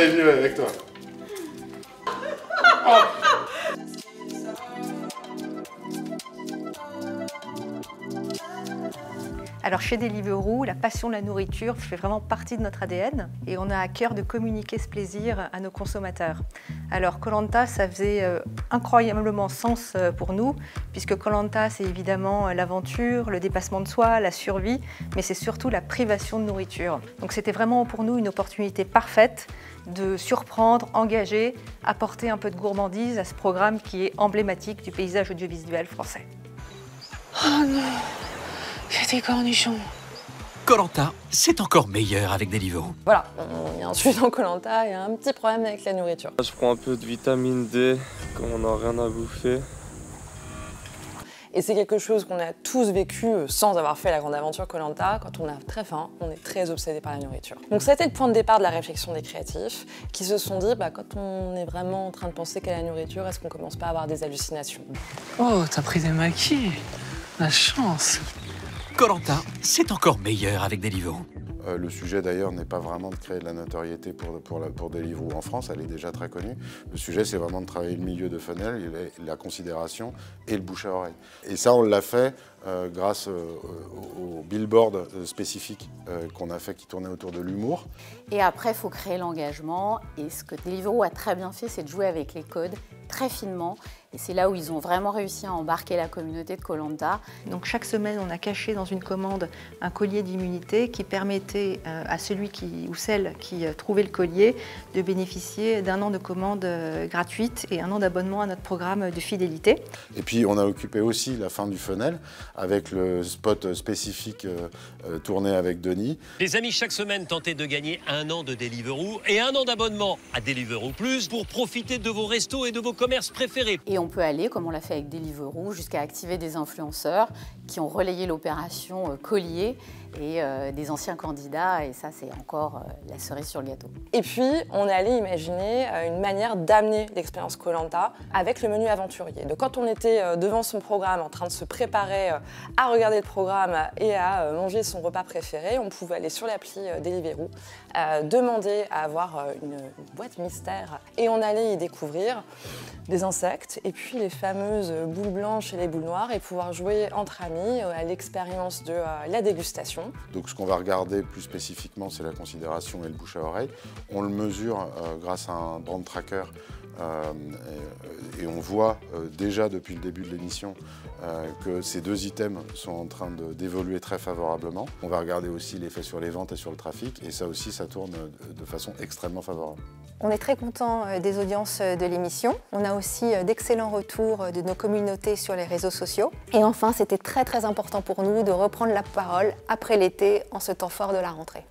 Allez, j'y vais avec toi. Alors chez Deliveroo, la passion de la nourriture fait vraiment partie de notre ADN et on a à cœur de communiquer ce plaisir à nos consommateurs. Alors Koh Lanta, ça faisait incroyablement sens pour nous, puisque Koh Lanta, c'est évidemment l'aventure, le dépassement de soi, la survie, mais c'est surtout la privation de nourriture. Donc c'était vraiment pour nous une opportunité parfaite de surprendre, engager, apporter un peu de gourmandise à ce programme qui est emblématique du paysage audiovisuel français. Oh non, c'est des cornichons. Koh Lanta, c'est encore meilleur avec Deliveroo. Voilà, il y a un sujet dans Koh Lanta, il y a un petit problème avec la nourriture. Je prends un peu de vitamine D, comme on n'a rien à bouffer. Et c'est quelque chose qu'on a tous vécu sans avoir fait la grande aventure Koh Lanta. Quand on a très faim, on est très obsédé par la nourriture. Donc c'était le point de départ de la réflexion des créatifs qui se sont dit, quand on est vraiment en train de penser qu'à la nourriture, est-ce qu'on commence pas à avoir des hallucinations? Oh, t'as pris des maquis. La chance. Koh Lanta, c'est encore meilleur avec Deliveroo. Le sujet d'ailleurs n'est pas vraiment de créer de la notoriété pour Deliveroo en France, elle est déjà très connue. Le sujet c'est vraiment de travailler le milieu de funnel, la considération et le bouche à oreille. Et ça on l'a fait grâce au billboard spécifique qu'on a fait qui tournait autour de l'humour. Et après il faut créer l'engagement et ce que Deliveroo a très bien fait c'est de jouer avec les codes très finement. Et c'est là où ils ont vraiment réussi à embarquer la communauté de Koh Lanta. Donc chaque semaine, on a caché dans une commande un collier d'immunité qui permettait à celui ou celle qui trouvait le collier de bénéficier d'un an de commande gratuite et un an d'abonnement à notre programme de fidélité. Et puis on a occupé aussi la fin du funnel avec le spot spécifique tourné avec Denis. Les amis, chaque semaine, tentez de gagner un an de Deliveroo et un an d'abonnement à Deliveroo Plus pour profiter de vos restos et de vos commerces préférés. Et on peut aller, comme on l'a fait avec Deliveroo, jusqu'à activer des influenceurs qui ont relayé l'opération collier et des anciens candidats. Et ça, c'est encore la cerise sur le gâteau. Et puis, on est allé imaginer une manière d'amener l'expérience Koh Lanta avec le menu aventurier. Donc, quand on était devant son programme, en train de se préparer à regarder le programme et à manger son repas préféré, on pouvait aller sur l'appli Deliveroo, demander à avoir une boîte mystère et on allait y découvrir des insectes et puis les fameuses boules blanches et les boules noires et pouvoir jouer entre amis à l'expérience de la dégustation. Donc ce qu'on va regarder plus spécifiquement, c'est la considération et le bouche à oreille. On le mesure grâce à un brand tracker et on voit déjà depuis le début de l'émission que ces deux items sont en train d'évoluer très favorablement. On va regarder aussi l'effet sur les ventes et sur le trafic et ça aussi, ça tourne de façon extrêmement favorable. On est très content des audiences de l'émission. On a aussi d'excellents retours de nos communautés sur les réseaux sociaux. Et enfin, c'était très important pour nous de reprendre la parole après l'été en ce temps fort de la rentrée.